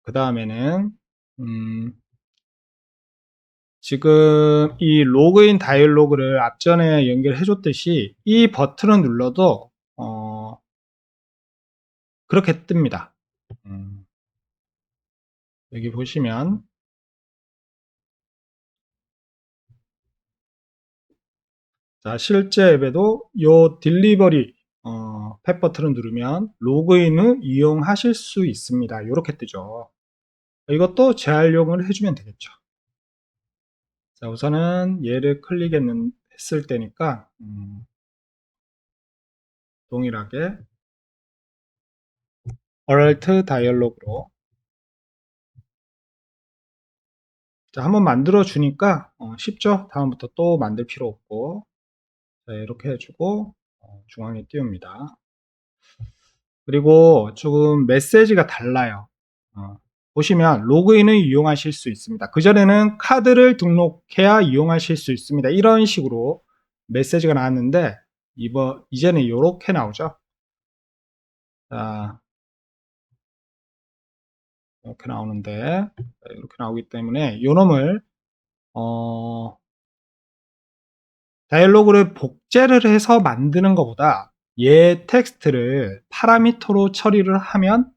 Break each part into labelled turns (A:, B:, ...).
A: 그 다음에는 지금 이 로그인 다이얼로그를 앞전에 연결해 줬듯이 이 버튼을 눌러도 그렇게 뜹니다. 여기 보시면 자, 실제 앱에도 이 딜리버리 탭 버튼을 누르면 로그인 후 이용하실 수 있습니다. 이렇게 뜨죠. 이것도 재활용을 해주면 되겠죠. 자, 우선은 얘를 클릭했을 때니까 동일하게 alert 다이얼로그로 자, 한번 만들어 주니까 쉽죠. 다음부터 또 만들 필요 없고 자, 이렇게 해주고 중앙에 띄웁니다. 그리고 조금 메시지가 달라요. 보시면 로그인을 이용하실 수 있습니다. 그전에는 카드를 등록해야 이용하실 수 있습니다. 이런 식으로 메시지가 나왔는데 이제는 이렇게 나오죠. 자, 이렇게 나오는데 이렇게 나오기 때문에 요놈을 다이얼로그를 복제를 해서 만드는 것보다 얘 텍스트를 파라미터로 처리를 하면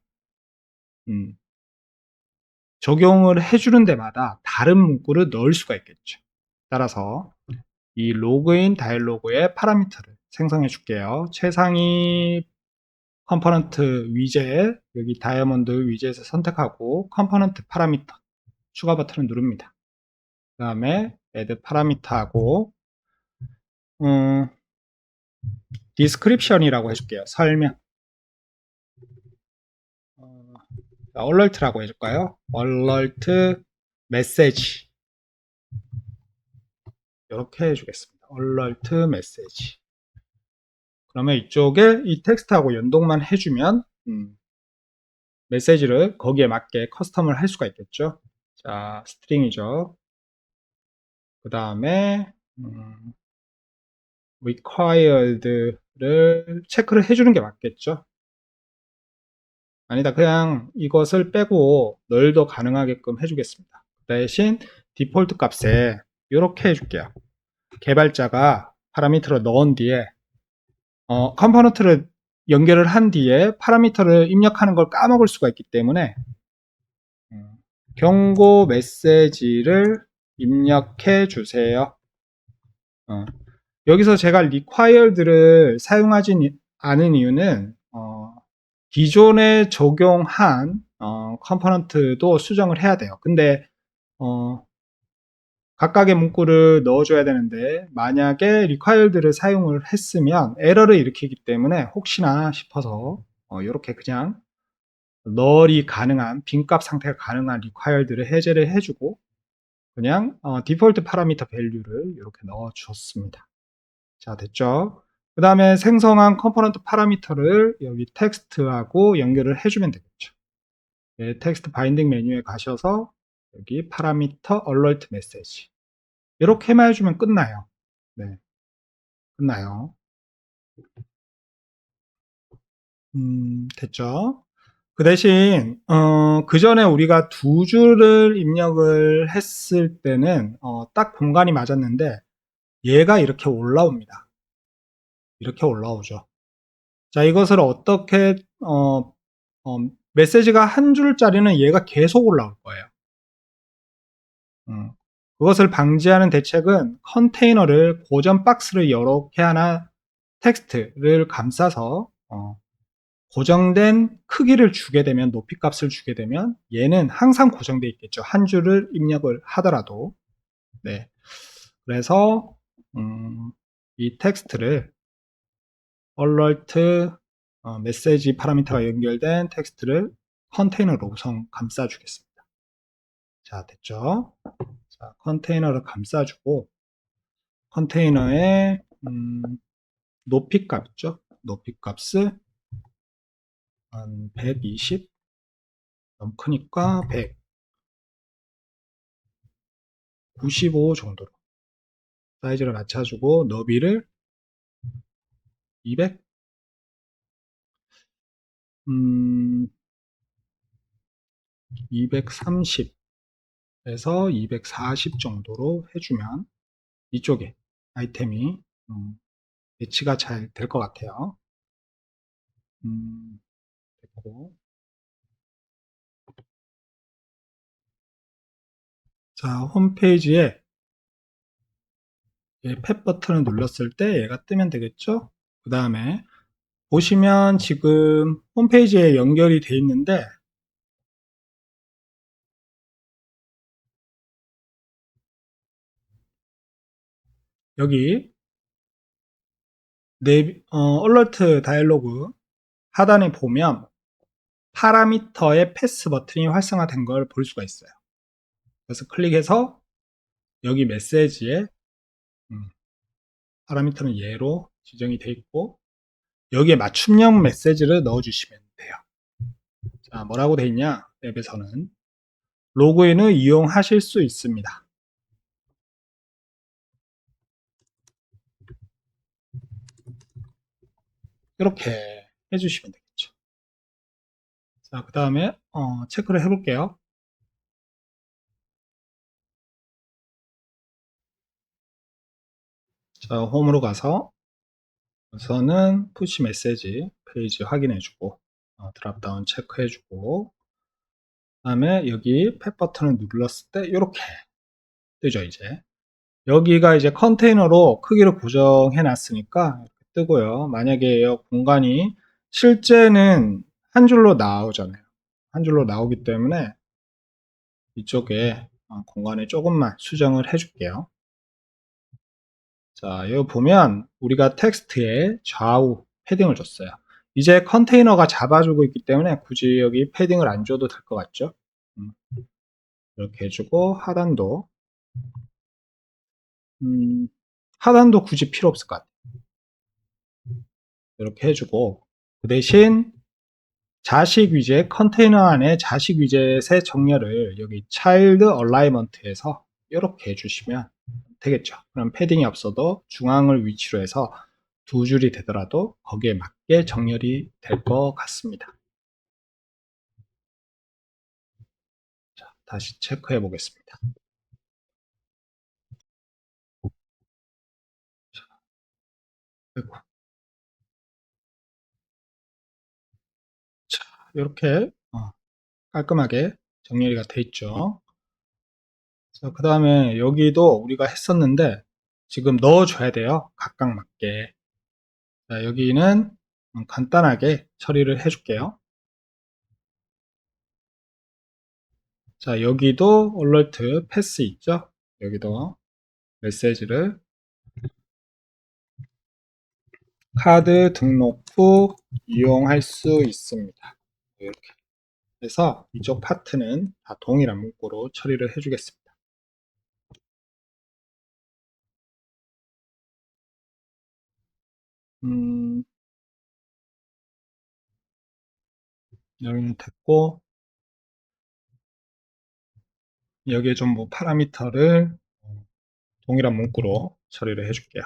A: 적용을 해주는 데마다 다른 문구를 넣을 수가 있겠죠. 따라서 이 로그인 다이얼로그의 파라미터를 생성해 줄게요. 최상위 컴포넌트 위젯 여기 다이아몬드 위젯을 선택하고 컴포넌트 파라미터 추가 버튼을 누릅니다. 그 다음에 add 파라미터하고 description이라고 해줄게요. 설명 alert라고 해줄까요? alert message 이렇게 해주겠습니다. alert message 그러면 이쪽에 이 텍스트하고 연동만 해주면 메시지를 거기에 맞게 커스텀을 할 수가 있겠죠. 자, 스트링이죠. 그 다음에 required를 체크를 해주는 게 맞겠죠. 아니다, 그냥 이것을 빼고 널도 가능하게끔 해주겠습니다. 대신 디폴트 값에 이렇게 해줄게요. 개발자가 파라미터를 넣은 뒤에 컴포넌트를 연결을 한 뒤에 파라미터를 입력하는 걸 까먹을 수가 있기 때문에 경고 메시지를 입력해 주세요. 여기서 제가 required를 사용하지 않은 이유는 기존에 적용한 컴포넌트도 수정을 해야 돼요. 근데 각각의 문구를 넣어줘야 되는데 만약에 required를 사용을 했으면 에러를 일으키기 때문에 혹시나 싶어서 이렇게 그냥 널이 가능한 빈값 상태가 가능한 required를 해제를 해주고 그냥 디폴트 파라미터 밸류를 이렇게 넣어 주었습니다. 자, 됐죠? 그 다음에 생성한 컴포넌트 파라미터를 여기 텍스트하고 연결을 해주면 되겠죠. 네, 텍스트 바인딩 메뉴에 가셔서 여기 파라미터 alert 메시지 이렇게만 해주면 끝나요. 네, 끝나요. 됐죠? 그 대신 그 전에 우리가 두 줄을 입력을 했을 때는 딱 공간이 맞았는데 얘가 이렇게 올라옵니다. 이렇게 올라오죠. 자, 이것을 어떻게 메시지가 한 줄짜리는 얘가 계속 올라올 거예요. 그것을 방지하는 대책은 컨테이너를 고전 박스를 여러 개 하나 텍스트를 감싸서 고정된 크기를 주게 되면 높이 값을 주게 되면 얘는 항상 고정되어 있겠죠. 한 줄을 입력을 하더라도. 네. 그래서 이 텍스트를 alert 메시지 파라미터가 연결된 텍스트를 컨테이너로 우선 감싸 주겠습니다. 자, 됐죠? 자, 컨테이너를 감싸 주고 컨테이너의 높이 값 있죠? 높이 값을 한 120 너무 크니까 100 95 정도로 사이즈를 맞춰주고 너비를 200 음, 230에서 240 정도로 해주면 이쪽에 아이템이 배치가 잘 될 것 같아요. 됐고. 자, 홈페이지에 펫 버튼을 눌렀을 때 얘가 뜨면 되겠죠? 그 다음에 보시면 지금 홈페이지에 연결이 돼 있는데 여기 얼러트 다이얼로그 하단에 보면 파라미터의 패스 버튼이 활성화된 걸 볼 수가 있어요. 그래서 클릭해서 여기 메시지에 파라미터는 얘로 지정이 돼 있고 여기에 맞춤형 메시지를 넣어주시면 돼요. 자, 뭐라고 돼 있냐? 앱에서는 로그인을 이용하실 수 있습니다. 이렇게 해주시면 되겠죠. 자, 그 다음에 체크를 해볼게요. 자, 홈으로 가서 우선은 푸시 메시지 페이지 확인해주고 드랍다운 체크해주고 그 다음에 여기 펫 버튼을 눌렀을 때 이렇게 뜨죠. 이제 여기가 이제 컨테이너로 크기를 고정해 놨으니까 이렇게 뜨고요. 만약에 공간이 실제는 한 줄로 나오잖아요. 한 줄로 나오기 때문에 이쪽에 공간을 조금만 수정을 해줄게요. 자, 여기 보면 우리가 텍스트에 좌우 패딩을 줬어요. 이제 컨테이너가 잡아주고 있기 때문에 굳이 여기 패딩을 안 줘도 될 것 같죠? 이렇게 해주고 하단도 굳이 필요 없을 것 같아요. 이렇게 해주고 그 대신 자식 위젯 컨테이너 안에 자식 위젯의 정렬을 여기 차일드 얼라이먼트에서 이렇게 해주시면 되겠죠. 그럼 패딩이 없어도 중앙을 위치로 해서 두 줄이 되더라도 거기에 맞게 정렬이 될 것 같습니다. 자, 다시 체크해 보겠습니다. 자, 이렇게 깔끔하게 정렬이가 돼 있죠. 자, 그 다음에 여기도 우리가 했었는데 지금 넣어줘야 돼요. 각각 맞게. 자, 여기는 간단하게 처리를 해줄게요. 자, 여기도 얼러트 패스 있죠? 여기도 메시지를 카드 등록 후 이용할 수 있습니다. 이렇게 해서 이쪽 파트는 다 동일한 문구로 처리를 해주겠습니다. 여기는 됐고 여기에 좀 뭐 파라미터를 동일한 문구로 처리를 해줄게요.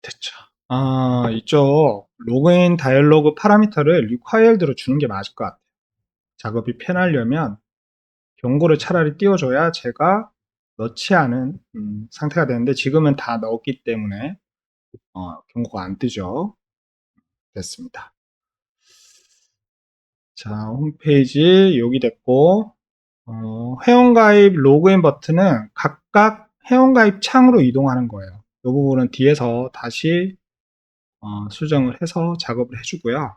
A: 됐죠. 이쪽 로그인 다이얼로그 파라미터를 required로 주는 게 맞을 것 같아요. 작업이 편하려면 경고를 차라리 띄워줘야 제가 넣지 않은 상태가 되는데 지금은 다 넣었기 때문에 경고가 안 뜨죠. 됐습니다. 자, 홈페이지 여기 됐고 회원가입 로그인 버튼은 각각 회원가입 창으로 이동하는 거예요. 이 부분은 뒤에서 다시 수정을 해서 작업을 해주고요.